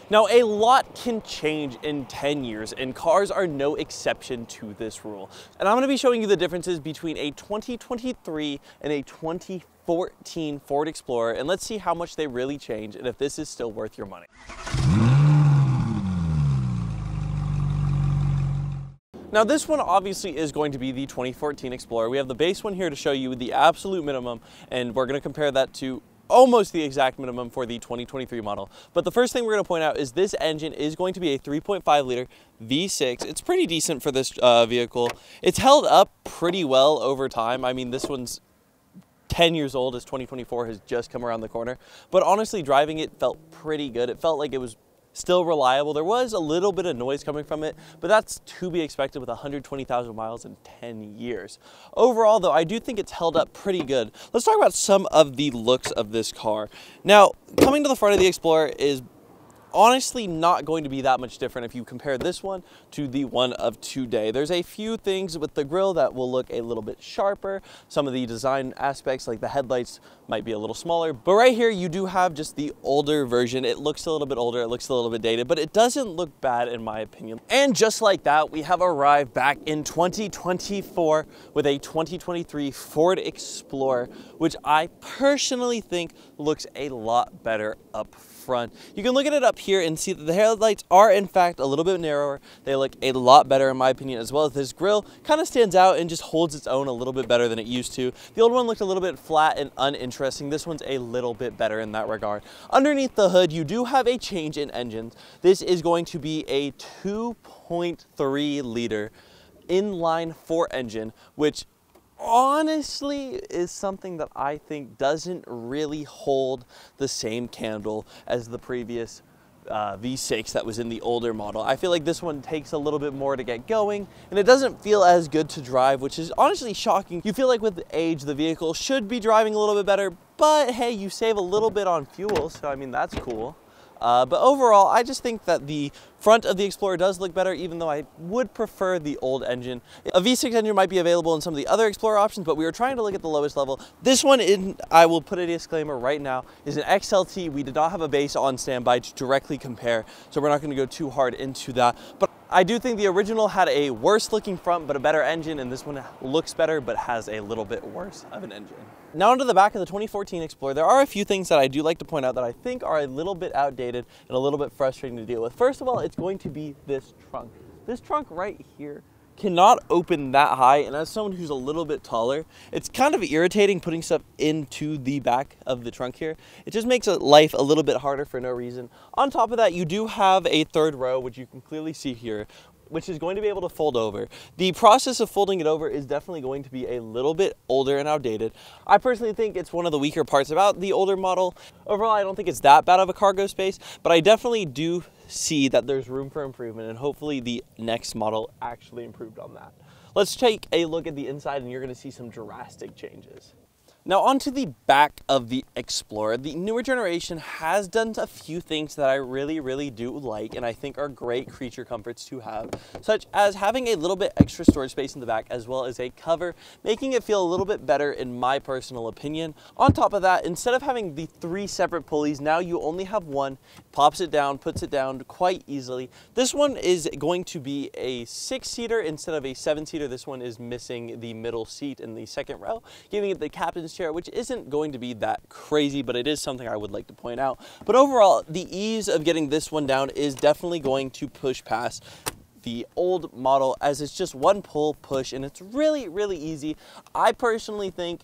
Now, a lot can change in 10 years, and cars are no exception to this rule. And I'm going to be showing you the differences between a 2023 and a 2014 Ford Explorer, and let's see how much they really change and if this is still worth your money. Now, this one obviously is going to be the 2014 Explorer. We have the base one here to show you the absolute minimum, and we're going to compare that to almost the exact minimum for the 2023 model. But the first thing we're going to point out is this engine is going to be a 3.5 liter V6. It's pretty decent for this vehicle. It's held up pretty well over time. I mean, this one's 10 years old as 2024 has just come around the corner. But honestly, driving it felt pretty good. It felt like it was still reliable. There was a little bit of noise coming from it, but that's to be expected with 120,000 miles in 10 years. Overall, though, I do think it's held up pretty good. Let's talk about some of the looks of this car. Now, coming to the front of the Explorer is honestly not going to be that much different if you compare this one to the one of today. There's a few things with the grille that will look a little bit sharper. Some of the design aspects, like the headlights, might be a little smaller. But right here, you do have just the older version. It looks a little bit older, it looks a little bit dated, but it doesn't look bad in my opinion. And just like that, we have arrived back in 2024 with a 2023 Ford Explorer, which I personally think looks a lot better up front. You can look at it up here and see that the headlights are in fact a little bit narrower. They look a lot better in my opinion, as well as this grille kind of stands out and just holds its own a little bit better than it used to. The old one looked a little bit flat and uninteresting. This one's a little bit better in that regard. Underneath the hood, you do have a change in engines. This is going to be a 2.3 liter inline 4 engine, which honestly is something that I think doesn't really hold the same candle as the previous V6 that was in the older model. I feel like this one takes a little bit more to get going, and it doesn't feel as good to drive, which is honestly shocking. You feel like with age, the vehicle should be driving a little bit better, but hey, you save a little bit on fuel, so I mean, that's cool. But overall, I just think that the front of the Explorer does look better, even though I would prefer the old engine. A V6 engine might be available in some of the other Explorer options, but we were trying to look at the lowest level. This one, I will put a disclaimer right now, is an XLT. We did not have a base on standby to directly compare, so we're not going to go too hard into that. But I do think the original had a worse looking front, but a better engine, and this one looks better, but has a little bit worse of an engine. Now onto the back of the 2014 Explorer, there are a few things that I do like to point out that I think are a little bit outdated and a little bit frustrating to deal with. First of all, it's going to be this trunk. This trunk right here cannot open that high, and as someone who's a little bit taller, it's kind of irritating putting stuff into the back of the trunk here. It just makes life a little bit harder for no reason. On top of that, you do have a third row, which you can clearly see here, which is going to be able to fold over. The process of folding it over is definitely going to be a little bit older and outdated. I personally think it's one of the weaker parts about the older model. Overall, I don't think it's that bad of a cargo space, but I definitely do see that there's room for improvement, and hopefully the next model actually improved on that. Let's take a look at the inside, and you're going to see some drastic changes. Now onto the back of the Explorer. The newer generation has done a few things that I really do like, and I think are great creature comforts to have, such as having a little bit extra storage space in the back, as well as a cover, making it feel a little bit better in my personal opinion. On top of that, instead of having the 3 separate pulleys, now you only have one. Pops it down, puts it down quite easily. This one is going to be a 6-seater instead of a 7-seater. This one is missing the middle seat in the second row, giving it the captain's chair, which isn't going to be that crazy, but it is something I would like to point out. But overall, the ease of getting this one down is definitely going to push past the old model, as it's just one pull, push, and it's really easy. I personally think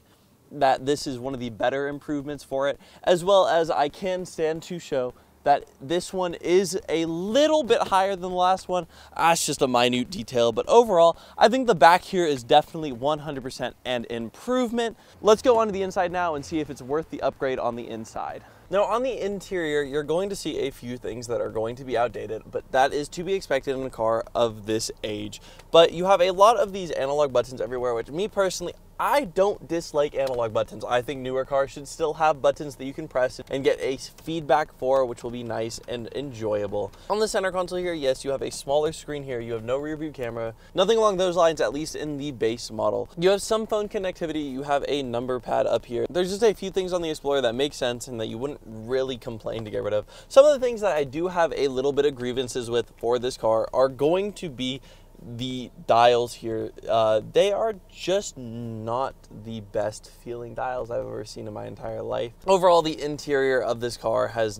that this is one of the better improvements for it, as well as I can stand to show that this one is a little bit higher than the last one. That's just a minute detail, but overall, I think the back here is definitely 100% an improvement. Let's go on to the inside now and see if it's worth the upgrade on the inside. Now on the interior, you're going to see a few things that are going to be outdated, but that is to be expected in a car of this age. But you have a lot of these analog buttons everywhere, which me personally, I don't dislike analog buttons. I think newer cars should still have buttons that you can press and get a feedback for, which will be nice and enjoyable. On the center console here, yes, you have a smaller screen here. You have no rear view camera. Nothing along those lines, at least in the base model. You have some phone connectivity. You have a number pad up here. There's just a few things on the Explorer that make sense and that you wouldn't really complain to get rid of. Some of the things that I do have a little bit of grievances with for this car are going to be the dials here. They are just not the best feeling dials I've ever seen in my entire life. Overall, the interior of this car has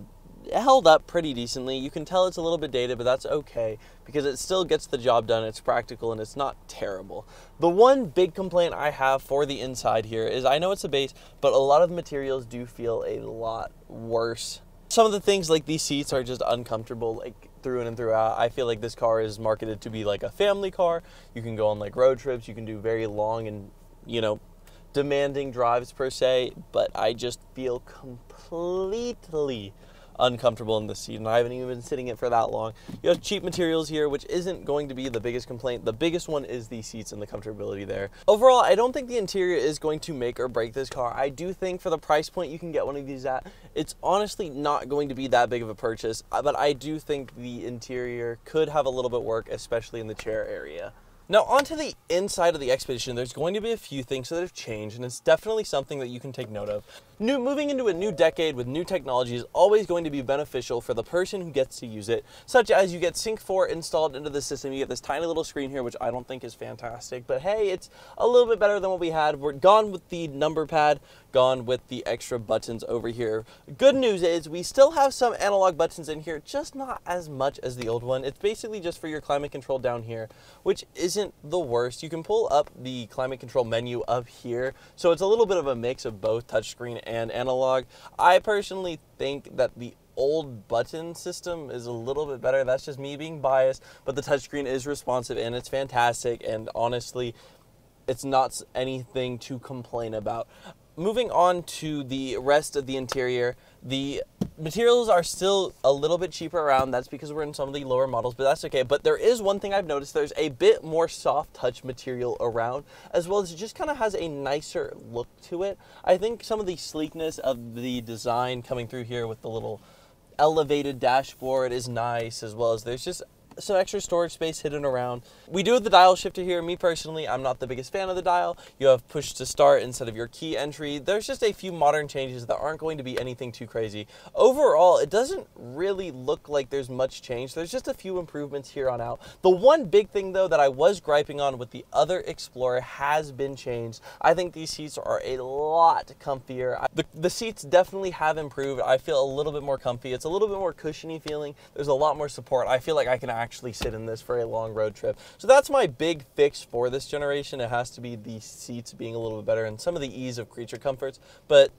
held up pretty decently. You can tell it's a little bit dated, but that's okay because it still gets the job done. It's practical and it's not terrible. The one big complaint I have for the inside here is I know it's a base, but a lot of the materials do feel a lot worse. Some of the things like these seats are just uncomfortable, like through in and throughout. I feel like this car is marketed to be like a family car. You can go on like road trips, you can do very long and, you know, demanding drives per se, but I just feel completely uncomfortable in the seat, and I haven't even been sitting it for that long. You have cheap materials here, which isn't going to be the biggest complaint. The biggest one is the seats and the comfortability there. Overall, I don't think the interior is going to make or break this car. I do think for the price point you can get one of these at, it's honestly not going to be that big of a purchase, but I do think the interior could have a little bit work, especially in the chair area. Now onto the inside of the Expedition, there's going to be a few things that have changed, and it's definitely something that you can take note of. Moving into a new decade with new technology is always going to be beneficial for the person who gets to use it, such as you get Sync 4 installed into the system. You get this tiny little screen here, which I don't think is fantastic, but hey, it's a little bit better than what we had. We're gone with the number pad, gone with the extra buttons over here. Good news is we still have some analog buttons in here, just not as much as the old one. It's basically just for your climate control down here, which isn't the worst. You can pull up the climate control menu up here, so it's a little bit of a mix of both touchscreen and analog. I personally think that the old button system is a little bit better. That's just me being biased, but the touchscreen is responsive and it's fantastic, and honestly, it's not anything to complain about. Moving on to the rest of the interior, the materials are still a little bit cheaper around. That's because we're in some of the lower models, but that's okay. But there is one thing I've noticed. There's a bit more soft touch material around, as well as it just kind of has a nicer look to it. I think some of the sleekness of the design coming through here with the little elevated dashboard is nice, as well as there's just some extra storage space hidden around. We do have the dial shifter here. Me personally, I'm not the biggest fan of the dial. You have push to start instead of your key entry. There's just a few modern changes that aren't going to be anything too crazy. Overall, it doesn't really look like there's much change. There's just a few improvements here on out. The one big thing though that I was griping on with the other Explorer has been changed. I think these seats are a lot comfier. The seats definitely have improved. I feel a little bit more comfy. It's a little bit more cushiony feeling. There's a lot more support. I feel like I can actually sit in this for a long road trip. So that's my big fix for this generation. It has to be the seats being a little bit better and some of the ease of creature comforts, but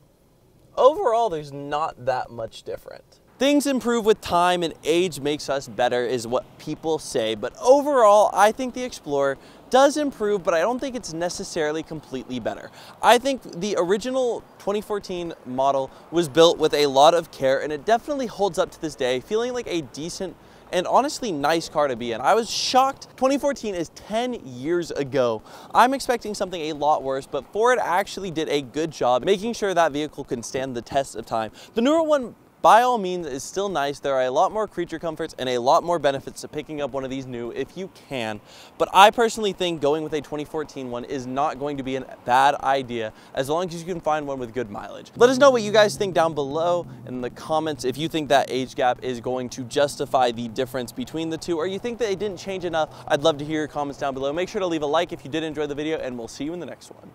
overall there's not that much different. Things improve with time and age makes us better is what people say, but overall I think the Explorer does improve, but I don't think it's necessarily completely better. I think the original 2014 model was built with a lot of care, and it definitely holds up to this day, feeling like a decent and honestly nice car to be in. I was shocked. 2014 is 10 years ago. I'm expecting something a lot worse, but Ford actually did a good job making sure that vehicle can stand the test of time. The newer one, by all means, is still nice. There are a lot more creature comforts and a lot more benefits to picking up one of these new if you can. But I personally think going with a 2014 one is not going to be a bad idea as long as you can find one with good mileage. Let us know what you guys think down below in the comments if you think that age gap is going to justify the difference between the two, or you think that it didn't change enough. I'd love to hear your comments down below. Make sure to leave a like if you did enjoy the video, and we'll see you in the next one.